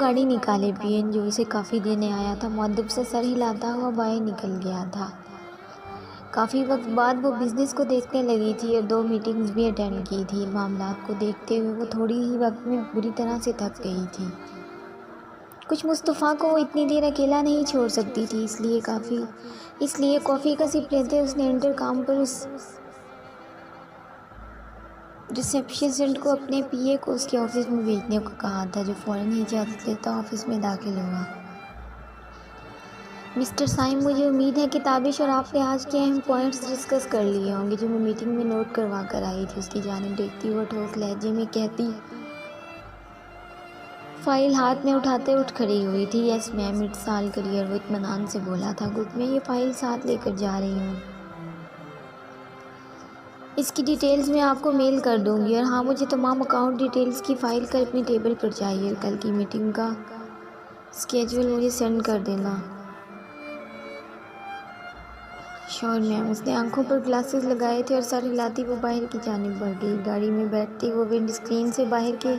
گاڑی نکالے۔ پی این جو اسے کافی دینے آیا تھا مؤدب سے سر ہلاتا ہوا باہر نکل گیا تھا۔ کافی وقت بعد وہ بزنس کو دیکھنے لگی تھی اور 2 میٹنگز بھی اٹینڈ کی تھی۔ معاملات کو دیکھتے ہوئے وہ تھوڑی ہی وقت میں بری طرح سے تھک گئی تھی۔ کچھ مصطفیٰ کو وہ اتنی دیر اکیلا نہیں چھوڑ سکتی تھی، اس لیے کافی کا سپ لیتے اس نے انٹر کام پر اس ریسیپشنسٹ کو اپنے پی اے کو اس کے آفس میں بھیجنے کو کہا تھا، جو فوراً ہی اجازت لیتا آفس میں داخل ہوا۔ مسٹر سائم، مجھے امید ہے کہ تابش اور آپ نے آج کے اہم پوائنٹس ڈسکس کر لیے ہوں گے جو میں میٹنگ میں نوٹ کروا کر آئی تھی۔ اس کی جانب دیکھتی ہوئے ٹھوس لہجے میں کہتی فائل ہاتھ میں اٹھاتے اٹھ کھڑی ہوئی تھی۔ یس میم، اٹس آل کلیئر، وہ اطمینان سے بولا تھا۔ گڈ، میں یہ فائل ساتھ لے کر جا رہی ہوں۔ اس کی ڈیٹیلز میں آپ کو میل کر دوں گی، اور ہاں، مجھے تمام اکاؤنٹ ڈیٹیلز کی فائل کل اپنی ٹیبل پر چاہیے، اور کل کی میٹنگ کا اسکیجول مجھے سینڈ کر دینا۔ شور میم۔ اس نے آنکھوں پر گلاسز لگائے تھے اور سر ہلاتی وہ باہر کی جانب بڑھ گئی۔ گاڑی میں بیٹھتی وہ ونڈ اسکرین سے باہر کے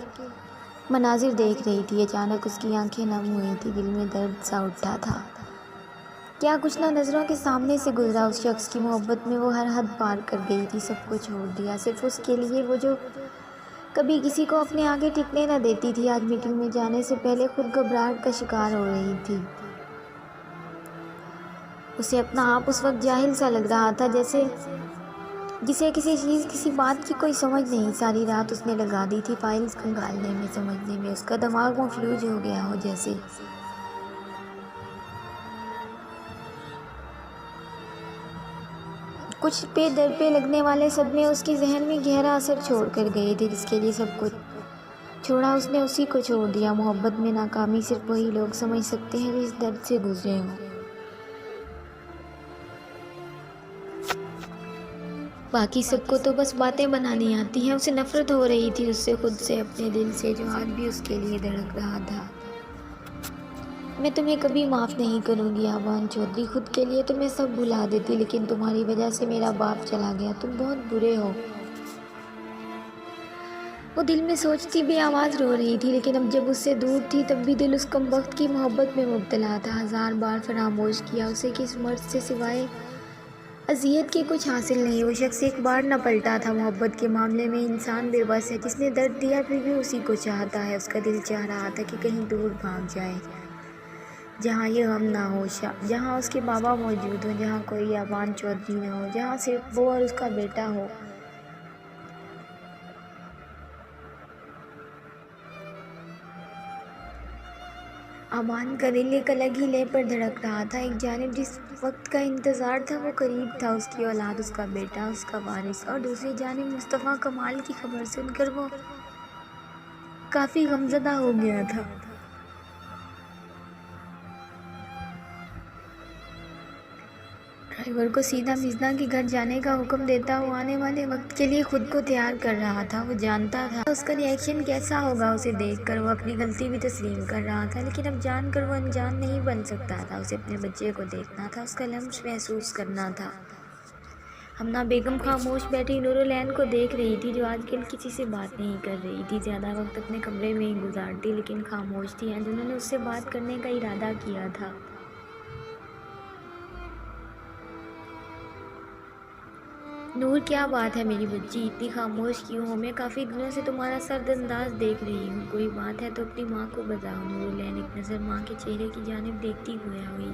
مناظر دیکھ رہی تھی۔ اچانک اس کی آنکھیں نم ہوئی تھی، دل میں درد سا اٹھا تھا۔ کیا کچھ نہ نظروں کے سامنے سے گزرا۔ اس شخص کی محبت میں وہ ہر حد پار کر گئی تھی، سب کو چھوڑ دیا صرف اس کے لیے، وہ جو کبھی کسی کو اپنے آگے ٹکنے نہ دیتی تھی، آج میٹنگ میں جانے سے پہلے خود گھبراہٹ کا شکار ہو رہی تھی۔ اسے اپنا آپ اس وقت جاہل سا لگ رہا تھا، جسے کسی چیز کسی بات کی کوئی سمجھ نہیں۔ ساری رات اس نے لگا دی تھی فائلز کھنگالنے میں، سمجھنے میں، اس کا دماغ مفلوج ہو گیا ہو جیسے۔ کچھ پہ در پہ لگنے والے صدمے اس کے ذہن میں گہرا اثر چھوڑ کر گئے تھے۔ جس کے لیے سب کچھ چھوڑا اس نے اسی کو چھوڑ دیا۔ محبت میں ناکامی صرف وہی لوگ سمجھ سکتے ہیں جو اس درد سے گزرے ہوں۔ باقی سب کو تو بس باتیں بنانی آتی ہیں۔ اسے نفرت ہو رہی تھی اس سے، خود سے، اپنے دل سے، جو آج بھی اس کے لیے دھڑک رہا تھا۔ میں تمہیں کبھی معاف نہیں کروں گی آبان چودھری، خود کے لیے تو میں سب بھلا دیتی، لیکن تمہاری وجہ سے میرا باپ چلا گیا، تم بہت برے ہو۔ وہ دل میں سوچتی بے آواز رو رہی تھی، لیکن اب جب اس سے دور تھی تب بھی دل اس کمبخت کی محبت میں مبتلا تھا۔ ہزار بار فراموش کیا اسے کہ اس مرد سے سوائے اذیت کے کچھ حاصل نہیں۔ وہ شخص ایک بار نہ پلٹا تھا۔ محبت کے معاملے میں انسان بے بس ہے، جس نے درد دیا پھر بھی اسی کو چاہتا ہے۔ اس کا دل چاہ رہا تھا کہ کہیں دور بھاگ جائے، جہاں یہ غم نہ ہو، جہاں اس کے بابا موجود ہوں، جہاں کوئی آبان چودھری نہ ہو، جہاں صرف وہ اور اس کا بیٹا ہو۔ آبان کا دل ایک الگ ہی لے پر دھڑک رہا تھا۔ ایک جانب جس وقت کا انتظار تھا وہ قریب تھا، اس کی اولاد، اس کا بیٹا، اس کا وارث، اور دوسری جانب مصطفیٰ کمال کی خبر سن کر وہ کافی غمزدہ ہو گیا تھا۔ ڈرائیور کو سیدھا مزنا کے گھر جانے کا حکم دیتا وہ آنے والے وقت کے لیے خود کو تیار کر رہا تھا۔ وہ جانتا تھا اس کا ری ایکشن کیسا ہوگا۔ اسے دیکھ کر وہ اپنی غلطی بھی تسلیم کر رہا تھا، لیکن اب جان کر وہ انجان نہیں بن سکتا تھا۔ اسے اپنے بچے کو دیکھنا تھا، اس کا لمس محسوس کرنا تھا۔ ہمنا بیگم خاموش بیٹھی نور العین کو دیکھ رہی تھی، جو آج کل کسی سے بات نہیں کر رہی تھی، زیادہ وقت اپنے کمرے میں ہی گزارتی، لیکن خاموش تھی۔ آج انہوں نے اس سے بات کرنے کا ارادہ کیا تھا۔ نور، کیا بات ہے میری بچی، اتنی خاموش کیوں ہو؟ میں کافی دنوں سے تمہارا سرد انداز دیکھ رہی ہوں، کوئی بات ہے تو اپنی ماں کو بتاؤ۔ نور العین ایک نظر ماں کے چہرے کی جانب دیکھتی ہوئی۔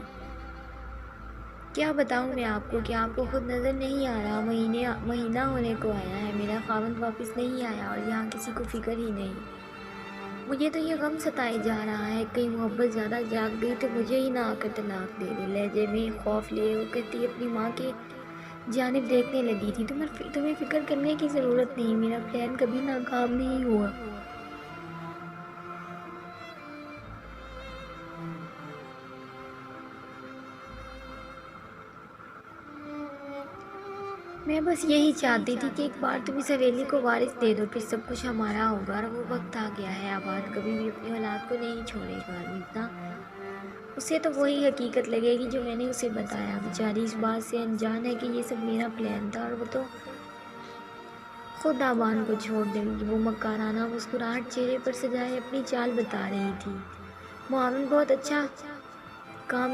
کیا بتاؤں میں آپ کو؟ کیا آپ کو خود نظر نہیں آ رہا؟ مہینہ ہونے کو آیا ہے، میرا خاوند واپس نہیں آیا اور یہاں کسی کو فکر ہی نہیں۔ مجھے تو یہ غم ستائے جا رہا ہے، کہیں محبت زیادہ جاگ گئی تو مجھے ہی نہ آ کر طلاق دے دے۔ لہجے میں خوف لیے وہ کہتی اپنی ماں کے جانب دیکھنے لگی تھی، تمہیں فکر کرنے کی ضرورت نہیں، میرا پلان کبھی ناکام نہیں ہوا۔ میں بس یہی چاہتی تھی کہ ایک بار تم اس حویلی کو وارث دے دو، پھر سب کچھ ہمارا ہوگا، اور وہ وقت آ گیا ہے۔ آباد کبھی بھی اپنی اولاد کو نہیں چھوڑے گا اتنا، اسے تو وہی حقیقت لگے گی جو میں نے اسے بتایا۔ بیچاری اس بات سے انجان ہے کہ یہ سب میرا پلان تھا، اور وہ تو خود آبان کو چھوڑ دیں گی۔ وہ مکارانہ مسکراہٹ چہرے پر سجائے اپنی چال بتا رہی تھی۔ معاون بہت اچھا کام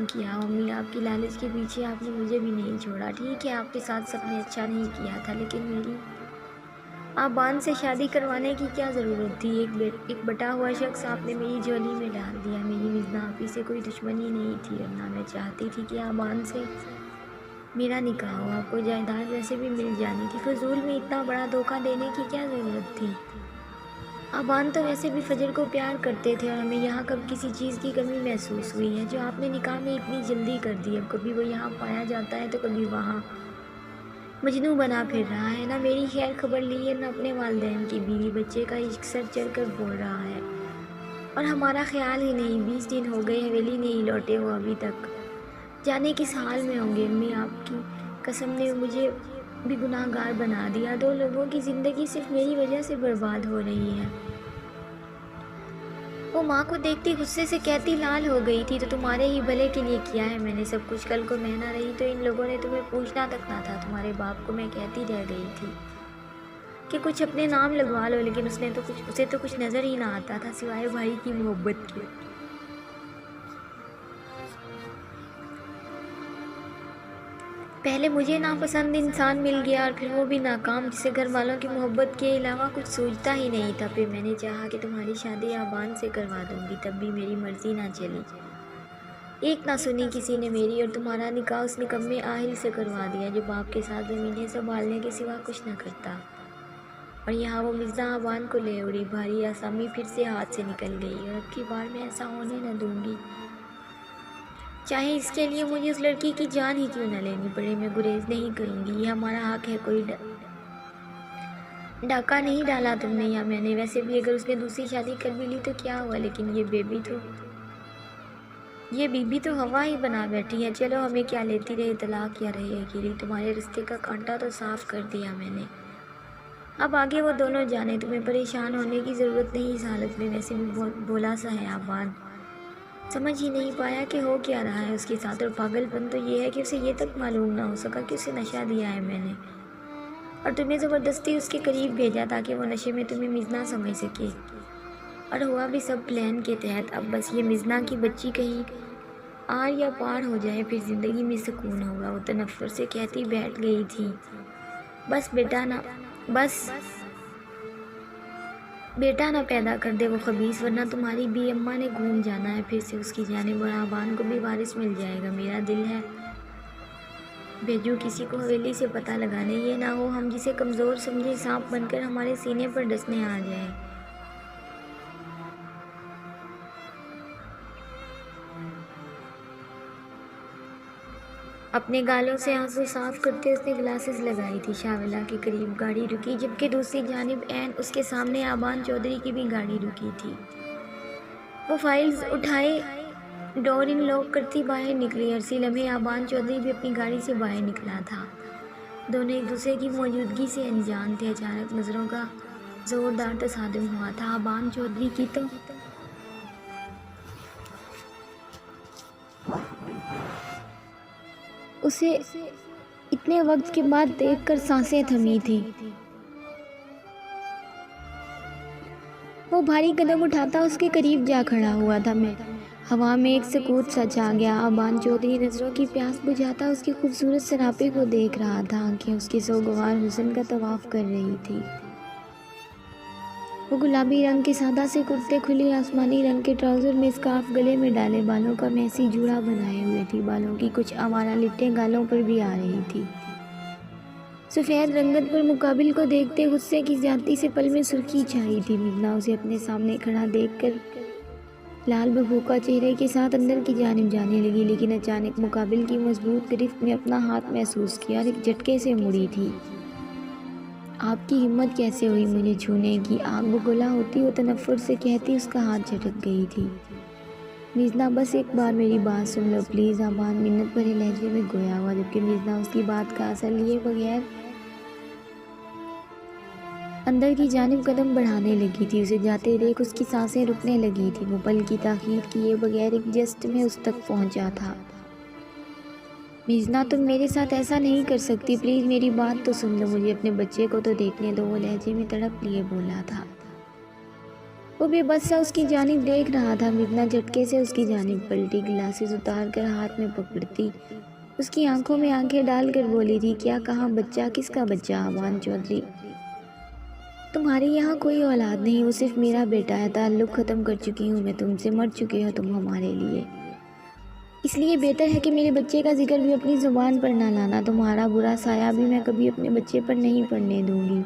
کیا امی، آپ کی لالچ کے پیچھے آپ نے مجھے بھی نہیں چھوڑا۔ ٹھیک ہے، آپ کے ساتھ سب نے اچھا نہیں کیا تھا، لیکن میری آبان سے شادی کروانے کی کیا ضرورت تھی؟ ایک بٹا ہوا شخص آپ نے میری جھولی میں ڈال دیا۔ میری مزنا آپی سے کوئی دشمنی نہیں تھی، اور نہ میں چاہتی تھی کہ آبان سے میرا نکاح ہو۔ آپ کو جائیداد ویسے بھی مل جانی تھی، فضول میں اتنا بڑا دھوکہ دینے کی کیا ضرورت تھی؟ آبان تو ویسے بھی فجر کو پیار کرتے تھے، اور ہمیں یہاں کب کسی چیز کی کمی محسوس ہوئی ہے جو آپ نے نکاح میں اتنی جلدی کر دی؟ اب کبھی وہ یہاں پایا جاتا ہے تو کبھی وہاں مجنوں بنا پھر رہا ہے، نہ میری خیر خبر لی ہے، نہ اپنے والدین کی۔ بیوی بچے کا عشق سر چڑھ کر بول رہا ہے، اور ہمارا خیال ہی نہیں۔ 20 دن ہو گئے، حویلی نہیں لوٹے وہ ابھی تک۔ جانے کس حال میں ہوں گے۔ امی، آپ کی قسم نے مجھے بھی گناہ گار بنا دیا۔ 2 لوگوں کی زندگی صرف میری وجہ سے برباد ہو رہی ہے۔ وہ ماں کو دیکھتی غصے سے کہتی، لال ہو گئی تھی تو تمہارے ہی بھلے کے لیے کیا ہے میں نے سب کچھ۔ کل کو میں نہ رہی تو ان لوگوں نے تمہیں پوچھنا تک نہ تھا۔ تمہارے باپ کو میں کہتی رہ گئی تھی کہ کچھ اپنے نام لگوا لو، لیکن اسے تو کچھ نظر ہی نہ آتا تھا سوائے بھائی کی محبت کے۔ پہلے مجھے ناپسند انسان مل گیا، اور پھر وہ بھی ناکام، جسے گھر والوں کی محبت کے علاوہ کچھ سوچتا ہی نہیں تھا۔ پھر میں نے چاہا کہ تمہاری شادی آبان سے کروا دوں گی، تب بھی میری مرضی نہ چلی۔ ایک نہ سنی کسی نے میری، اور تمہارا نکاح اس نکمے آہل سے کروا دیا جو باپ کے ساتھ زمینیں سنبھالنے کے سوا کچھ نہ کرتا۔ اور یہاں وہ مزنا آبان کو لے اڑی۔ بھاری آسامی پھر سے ہاتھ سے نکل گئی، اور اب کی بار میں ایسا ہونے نہ دوں گی، چاہے اس کے لیے مجھے اس لڑکی کی جان ہی کیوں نہ لینی پڑے۔ میں گریز نہیں کروں گی، یہ ہمارا حق ہے۔ کوئی ڈاکہ نہیں ڈالا تم نے یا میں نے۔ ویسے بھی اگر اس نے دوسری شادی کر بھی لی تو کیا ہوا، لیکن یہ بی بی تو ہوا ہی بنا بیٹھی ہے۔ چلو ہمیں کیا، لیتی رہے طلاق یا رہے اکیلی، تمہارے رشتے کا کانٹا تو صاف کر دیا میں نے۔ اب آگے وہ دونوں جانے، تمہیں پریشان ہونے کی ضرورت نہیں اس حالت میں۔ ویسے بھی بہت بولا سا ہے آبان، سمجھ ہی نہیں پایا کہ ہو کیا رہا ہے اس کے ساتھ۔ اور پاگل پن تو یہ ہے کہ اسے یہ تک معلوم نہ ہو سکا کہ اسے نشہ دیا ہے میں نے، اور تمہیں زبردستی اس کے قریب بھیجا تاکہ وہ نشے میں تمہیں مزنا سمجھ سکے۔ اور ہوا بھی سب پلان کے تحت۔ اب بس یہ مزنا کی بچی کہیں آر یا پار ہو جائے، پھر زندگی میں سکون ہوگا۔ وہ تنفر سے کہتی بیٹھ گئی تھی، بس بیٹا نہ پیدا کر دے وہ خبیث، ورنہ تمہاری بھی اماں نے گھوم جانا ہے پھر سے اس کی جانب، اور آبان کو بھی وارث مل جائے گا۔ میرا دل ہے بھیجوں کسی کو حویلی سے پتہ لگانے، یہ نہ ہو ہم جسے کمزور سمجھے سانپ بن کر ہمارے سینے پر ڈسنے آ جائے۔ اپنے گالوں سے آنسو صاف کرتے اس نے گلاسز لگائی تھی۔ شاولہ کے قریب گاڑی رکی، جبکہ دوسری جانب عین اس کے سامنے آبان چودھری کی بھی گاڑی رکی تھی۔ وہ فائلز اٹھائے ڈور ان لاک کرتی باہر نکلی۔ عرصی لمحے آبان چودھری بھی اپنی گاڑی سے باہر نکلا تھا۔ دونوں ایک دوسرے کی موجودگی سے انجان تھے۔ اچانک نظروں کا زوردار تصادم ہوا تھا۔ آبان چودھری کی تو اسے اتنے وقت کے بعد دیکھ کر سانسیں تھمی تھی۔ وہ بھاری قدم اٹھاتا اس کے قریب جا کھڑا ہوا تھا۔ ہوا میں ایک سکوت سا چھا گیا۔ آبان چودھری نظروں کی پیاس بجھاتا اس کے خوبصورت سراپے کو دیکھ رہا تھا۔ آنکھیں اس کے سوگوار حسن کا طواف کر رہی تھی۔ وہ گلابی رنگ کے سادہ سے کرتے، کھلی آسمانی رنگ کے ٹراؤزر میں اسکارف گلے میں ڈالے، بالوں کا میسی جوڑا بنائے ہوئے تھی۔ بالوں کی کچھ آوارہ لٹیں گالوں پر بھی آ رہی تھی۔ سفید رنگت پر مقابل کو دیکھتے غصے کی زیادتی سے پل میں سرخی چھائی تھی۔ مزنا اسے اپنے سامنے کھڑا دیکھ کر لال بھبوکا چہرے کے ساتھ اندر کی جانب جانے لگی، لیکن اچانک مقابل کی مضبوط گرفت میں اپنا ہاتھ محسوس کیا اور ایک جھٹکے سے مڑی تھی۔ آپ کی ہمت کیسے ہوئی مجھے چھونے کی؟ آگ بگولا ہوتی وہ تنفر سے کہتی، اس کا ہاتھ جھٹک گئی تھی۔ مزنا بس ایک بار میری بات سن لو پلیز، آبان منت بھرے لہجے میں گویا ہوا، جبکہ مزنا اس کی بات کا اثر لیے بغیر اندر کی جانب قدم بڑھانے لگی تھی۔ اسے جاتے دیکھ اس کی سانسیں رکنے لگی تھی۔ وہ پل کی تاخیر کیے بغیر ایک جسٹ میں اس تک پہنچا تھا۔ میزنا تم میرے ساتھ ایسا نہیں کر سکتی، پلیز میری بات تو سن لو، مجھے اپنے بچے کو تو دیکھنے دو، وہ لہجے میں تڑپ لیے بولا تھا۔ وہ بے بس سا اس کی جانب دیکھ رہا تھا۔ میزنا جھٹکے سے اس کی جانب پلٹی، گلاسز اتار کر ہاتھ میں پکڑتی، اس کی آنکھوں میں آنکھیں ڈال کر بولی تھی، کیا کہا بچہ؟ کس کا بچہ؟ آبان چودھری، تمہارے یہاں کوئی اولاد نہیں، وہ صرف میرا بیٹا ہے، تعلق ختم کر چکی ہوں میں تم سے، مر چکے ہو تم ہمارے لیے، اس لیے بہتر ہے کہ میرے بچے کا ذکر بھی اپنی زبان پر نہ لانا، تمہارا برا سایہ بھی میں کبھی اپنے بچے پر نہیں پڑنے دوں گی۔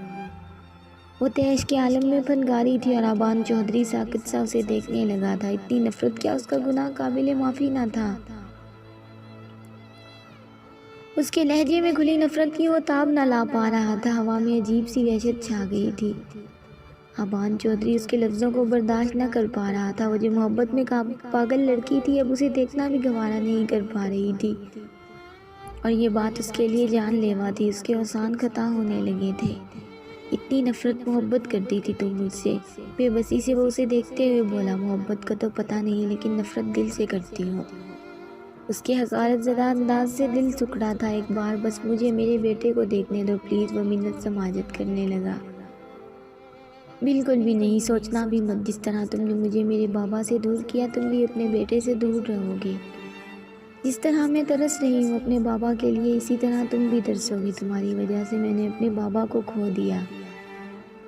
وہ تیش کے عالم میں پھنکاری تھی اور آبان چودھری ساکت سا اسے دیکھنے لگا تھا۔ اتنی نفرت، کیا اس کا گناہ قابل معافی نہ تھا؟ اس کے لہجے میں کھلی نفرت کی وہ تاب نہ لا پا رہا تھا، ہوا میں عجیب سی وحشت چھا گئی تھی۔ آبان چودھری اس کے لفظوں کو برداشت نہ کر پا رہا تھا، وہ جو محبت میں پاگل لڑکی تھی اب اسے دیکھنا بھی گوارا نہیں کر پا رہی تھی، اور یہ بات اس کے لیے جان لیوا تھی، اس کے اوزان خطا ہونے لگے تھے۔ اتنی نفرت محبت کرتی تھی تم مجھ سے؟ بے بسی سے وہ اسے دیکھتے ہوئے بولا، محبت کا تو پتہ نہیں لیکن نفرت دل سے کرتی ہوں۔ اس کے حقارت زدہ انداز سے دل سکڑا تھا۔ ایک بار بس مجھے میرے بیٹے کو دیکھنے دو پلیز، وہ منت سماجت کرنے لگا۔ بالکل بھی نہیں، سوچنا بھی مت، جس طرح تم نے مجھے میرے بابا سے دور کیا تم بھی اپنے بیٹے سے دور رہو گے، جس طرح میں ترس رہی ہوں اپنے بابا کے لیے اسی طرح تم بھی ترسو گی، تمہاری وجہ سے میں نے اپنے بابا کو کھو دیا،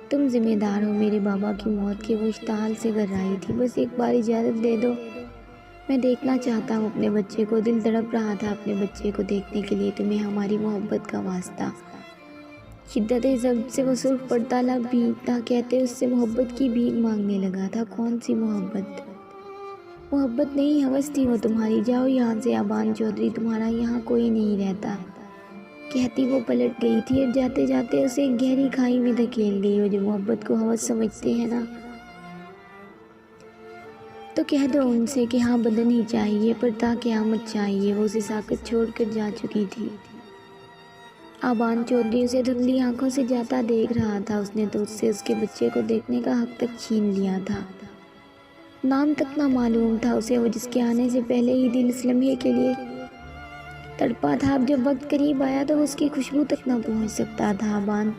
تم ذمہ دار ہو میرے بابا کی موت کے، وہ اشتعال سے گر رہی تھی۔ بس ایک بار اجازت دے دو، میں دیکھنا چاہتا ہوں اپنے بچے کو، دل تڑپ رہا تھا اپنے بچے کو دیکھنے کے لیے، تمہیں ہماری محبت کا واسطہ۔ شدت ضبط سے وہ سرخ پڑتا لب بھیگتا کہتے اس سے محبت کی بھیک مانگنے لگا تھا۔ کون سی محبت؟ محبت نہیں، ہوس تھی وہ تمہاری، جاؤ یہاں سے آبان چودھری، تمہارا یہاں کوئی نہیں رہتا، کہتی وہ پلٹ گئی تھی اور جاتے جاتے اسے ایک گہری کھائی میں دھکیل گئی۔ وہ جو محبت کو ہوس سمجھتے ہیں نا، تو کہہ دو ان سے کہ ہاں بدن ہی چاہیے پر تا قیامت چاہیے، وہ اسے ساکت چھوڑ کر جا چکی تھی۔ آبان چودھری اسے دھندلی آنکھوں سے جاتا دیکھ رہا تھا، اس نے تو اس سے اس کے بچے کو دیکھنے کا حق تک چھین لیا تھا، نام تک نہ معلوم تھا اسے، وہ جس کے آنے سے پہلے ہی دل اس لمحے کے لیے تڑپا تھا، اب جب وقت قریب آیا تو اس کی خوشبو تک نہ پہنچ سکتا تھا۔ آبان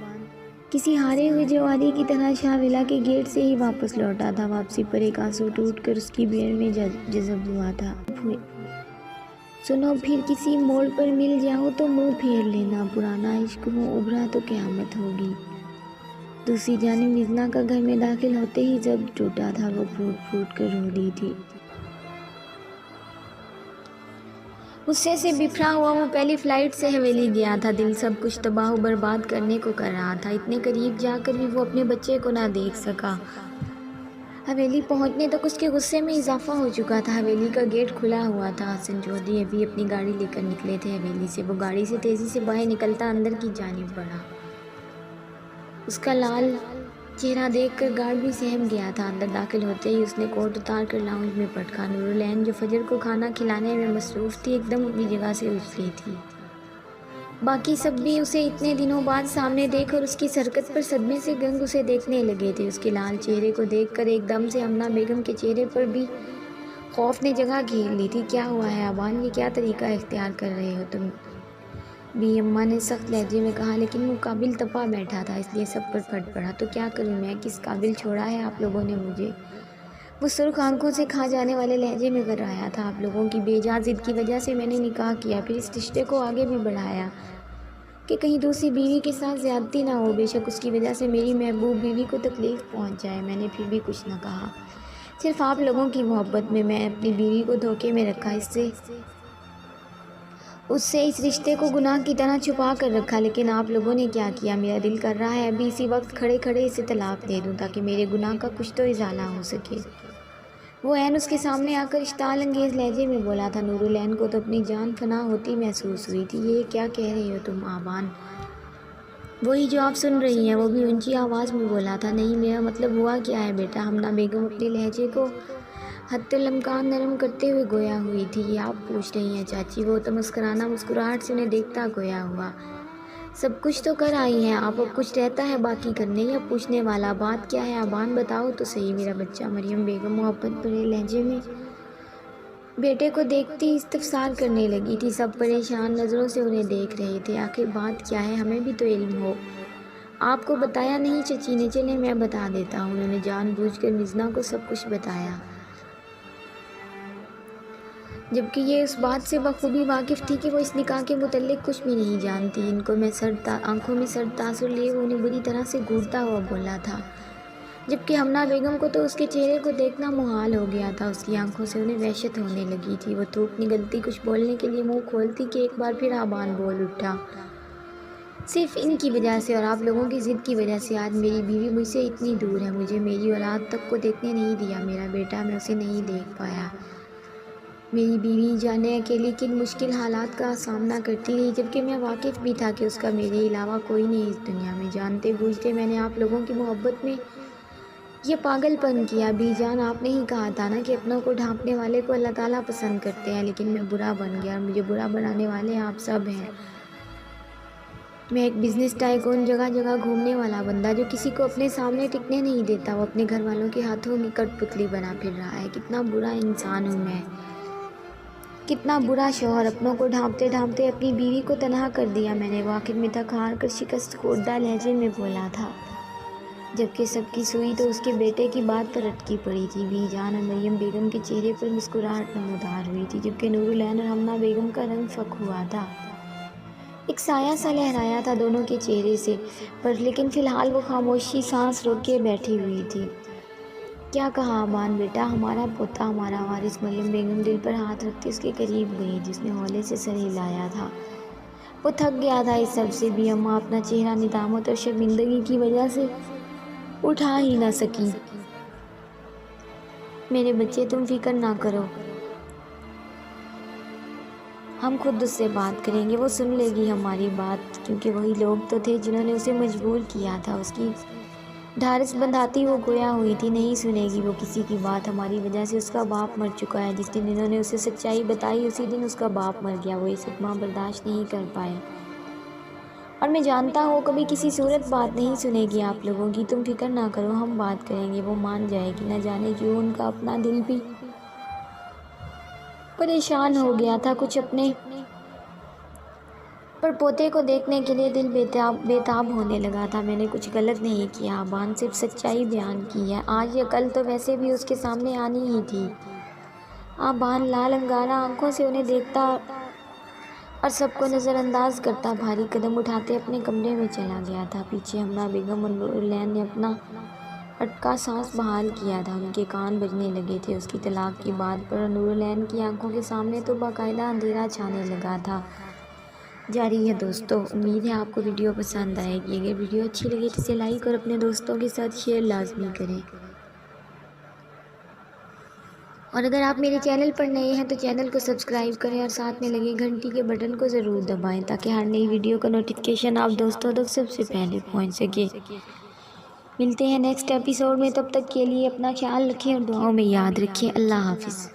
کسی ہارے ہوئے جواری کی طرح شاہ ولا کے گیٹ سے ہی واپس لوٹا تھا، واپسی پر ایک آنسو ٹوٹ کر اس کی بھیڑ میں جذب ہوا تھا۔ سنو، پھر کسی موڑ پر مل جاؤں تو منہ پھیر لینا، پرانا عشق ہوں ابھرا تو قیامت ہوگی۔ دوسری جانب میزنا کا گھر میں داخل ہوتے ہی ضبط ٹوٹا تھا، وہ پھوٹ پھوٹ کر رو رہی تھی۔ غصے سے بفرا ہوا وہ پہلی فلائٹ سے حویلی گیا تھا، دل سب کچھ تباہ و برباد کرنے کو کر رہا تھا، اتنے قریب جا کر بھی وہ اپنے بچے کو نہ دیکھ سکا۔ حویلی پہنچنے تک اس کے غصے میں اضافہ ہو چکا تھا۔ حویلی کا گیٹ کھلا ہوا تھا، حسن چودھری ابھی اپنی گاڑی لے کر نکلے تھے حویلی سے، وہ گاڑی سے تیزی سے باہر نکلتا اندر کی جانب بڑھا، اس کا لال چہرہ دیکھ کر گارڈ بھی سہم گیا تھا۔ اندر داخل ہوتے ہی اس نے کوٹ اتار کر لاؤنج میں پٹکا، نورالعین جو فجر کو کھانا کھلانے میں مصروف تھی ایک دم اپنی جگہ سے اچھلی تھی، باقی سب بھی اسے اتنے دنوں بعد سامنے دیکھ اور اس کی حرکت پر صدمے سے گنگ اسے دیکھنے لگے تھے۔ اس کے لال چہرے کو دیکھ کر ایک دم سے آمنہ بیگم کے چہرے پر بھی خوف نے جگہ گھیر لی تھی۔ کیا ہوا ہے آبان، یہ کیا طریقہ اختیار کر رہے ہو تم بھی؟ اماں نے سخت لہجے میں کہا، لیکن مقابل تپا بیٹھا تھا اس لیے سب پر پھٹ پڑا، تو کیا کروں میں، کس قابل چھوڑا ہے آپ لوگوں نے مجھے؟ وہ سرخ آنکھوں سے کھا جانے والے لہجے میں کر آیا تھا، آپ لوگوں کی بے جا ضد کی وجہ سے میں نے نکاح کیا، پھر اس رشتے کو آگے بھی بڑھایا کہ کہیں دوسری بیوی کے ساتھ زیادتی نہ ہو، بے شک اس کی وجہ سے میری محبوب بیوی کو تکلیف پہنچ جائے، میں نے پھر بھی کچھ نہ کہا، صرف آپ لوگوں کی محبت میں اپنی بیوی کو دھوکے میں رکھا، اس سے اس رشتے کو گناہ کی طرح چھپا کر رکھا، لیکن آپ لوگوں نے کیا کیا؟ میرا دل کر رہا ہے ابھی اسی وقت کھڑے کھڑے اسے طلاق دے دوں تاکہ میرے گناہ کا کچھ تو ازالہ ہو سکے۔ وہ عین اس کے سامنے آ کر اشتعال انگیز لہجے میں بولا تھا۔ نورالعین کو تو اپنی جان فنا ہوتی محسوس ہوئی تھی۔ یہ کیا کہہ رہی ہو تم آبان؟ وہی جو آپ سن رہی ہیں، وہ بھی اونچی آواز میں بولا تھا۔ نہیں، میرا مطلب ہوا کیا ہے بیٹا؟ آمنہ بیگم اپنے لہجے کو حتی الامکان نرم کرتے ہوئے گویا ہوئی تھی۔ یہ آپ پوچھ رہی ہیں چاچی؟ وہ تمسکرانہ مسکراہٹ سے انہیں دیکھتا گویا ہوا۔ سب کچھ تو کر آئی ہیں آپ، اب کچھ رہتا ہے باقی کرنے یا پوچھنے والا؟ بات کیا ہے آبان، بتاؤ تو صحیح۔ میرا بچہ، مریم بیگم محبت بھرے لہجے میں بیٹے کو دیکھتی استفسار کرنے لگی تھی۔ سب پریشان نظروں سے انہیں دیکھ رہے تھے۔ آخر بات کیا ہے، ہمیں بھی تو علم ہو۔ آپ کو بتایا نہیں چچی نے؟ چلیں میں بتا دیتا ہوں۔ انہوں نے جان بوجھ کر مزنہ کو سب کچھ بتایا، جبکہ یہ اس بات سے بخوبی واقف تھی کہ وہ اس نکاح کے متعلق کچھ بھی نہیں جانتی۔ آنکھوں میں سرد تاثر لیے وہ انہیں بری طرح سے گھورتا ہوا بولا تھا، جبکہ ہمنا بیگم کو تو اس کے چہرے کو دیکھنا محال ہو گیا تھا۔ اس کی آنکھوں سے انہیں وحشت ہونے لگی تھی۔ وہ تھوک نگلتی، کچھ بولنے کے لیے منہ کھولتی کہ ایک بار پھر آبان بول اٹھا، صرف ان کی وجہ سے اور آپ لوگوں کی ضد کی وجہ سے آج میری بیوی مجھ سے اتنی دور ہے۔ مجھے میری اولاد تک کو دیکھنے نہیں دیا، میرا بیٹا، میں اسے نہیں دیکھ پایا۔ میری بیوی جانے اکیلی کن مشکل حالات کا سامنا کرتی رہی، جبکہ میں واقف بھی تھا کہ اس کا میرے علاوہ کوئی نہیں اس دنیا میں۔ جانتے بوجھتے میں نے آپ لوگوں کی محبت میں یہ پاگل پن کیا۔ بی جان، آپ نے ہی کہا تھا نا کہ اپنوں کو ڈھانپنے والے کو اللہ تعالیٰ پسند کرتے ہیں، لیکن میں برا بن گیا اور مجھے برا بنانے والے آپ سب ہیں۔ میں ایک بزنس ٹائکون، جگہ جگہ گھومنے والا بندہ جو کسی کو اپنے سامنے ٹکنے نہیں دیتا، وہ اپنے گھر والوں کے ہاتھوں میں کٹ پتلی بنا پھر رہا ہے۔ کتنا برا انسان ہوں میں، کتنا برا شوہر۔ اپنوں کو ڈھانپتے ڈھانپتے اپنی بیوی کو تنہا کر دیا میں نے۔ وہ آخر میں تھک ہار کر شکست خوردہ لہجے میں بولا تھا، جبکہ سب کی سوئی تو اس کے بیٹے کی بات پر اٹکی پڑی تھی۔ بی جان اور مریم بیگم کے چہرے پر مسکراہٹ نمودار ہوئی تھی، جبکہ نور العین اور ہمنا بیگم کا رنگ فک ہوا تھا۔ ایک سایہ سا لہرایا تھا دونوں کے چہرے سے پر، لیکن فی الحال وہ خاموشی سانس روکے بیٹھی ہوئی تھی۔ کیا کہا آبان بیٹا؟ ہمارا پوتا، ہمارا وارث۔ مریم بیگم دل پر ہاتھ رکھتے اس کے قریب گئی، جس نے ہولے سے سر ہلایا تھا۔ وہ تھک گیا تھا اس سب سے بھی۔ اماں اپنا چہرہ ندامت اور شرمندگی کی وجہ سے اٹھا ہی نہ سکی۔ میرے بچے، تم فکر نہ کرو، ہم خود اس سے بات کریں گے، وہ سن لے گی ہماری بات، کیونکہ وہی لوگ تو تھے جنہوں نے اسے مجبور کیا تھا۔ اس کی ڈھارس بندھاتی وہ گویا ہوئی تھی، نہیں سنے گی وہ کسی کی بات۔ ہماری وجہ سے اس کا باپ مر چکا ہے۔ جس دن انہوں نے اسے سچائی بتائی اسی دن اس کا باپ مر گیا۔ وہ یہ صدمہ برداشت نہیں کر پائے، اور میں جانتا ہوں وہ کبھی کسی صورت بات نہیں سنے گی آپ لوگوں کی۔ تم فکر نہ کرو، ہم بات کریں گے، وہ مان جائے گی۔ نہ جانے کیوں ان کا اپنا دل بھی پریشان ہو گیا تھا کچھ اپنے پر پوتے کو دیکھنے کے لیے دل بےتاب ہونے لگا تھا۔ میں نے کچھ غلط نہیں کیا آبان، صرف سچائی بیان کی ہے۔ آج یا کل تو ویسے بھی اس کے سامنے آنی ہی تھی۔ آبان لال انگارہ آنکھوں سے انہیں دیکھتا اور سب کو نظر انداز کرتا بھاری قدم اٹھاتے اپنے کمرے میں چلا گیا تھا۔ پیچھے ہمنا بیگم اور نور العین نے اپنا اٹکا سانس بحال کیا تھا۔ ان کے کان بجنے لگے تھے اس کی طلاق کی بات پر، اور نور العین کی آنکھوں کے سامنے تو باقاعدہ اندھیرا چھانے لگا تھا۔ جاری ہے دوستو، امید ہے آپ کو ویڈیو پسند آئے گی۔ اگر ویڈیو اچھی لگے تو اسے لائک اور اپنے دوستوں کے ساتھ شیئر لازمی کریں، اور اگر آپ میرے چینل پر نئے ہیں تو چینل کو سبسکرائب کریں اور ساتھ میں لگے گھنٹی کے بٹن کو ضرور دبائیں تاکہ ہر نئی ویڈیو کا نوٹیفیکیشن آپ دوستوں تک سب سے پہلے پہنچ سکے۔ ملتے ہیں نیکسٹ ایپیسوڈ میں، تب تک کے لیے اپنا خیال رکھیں اور دعاؤں میں یاد رکھیں۔ اللہ حافظ۔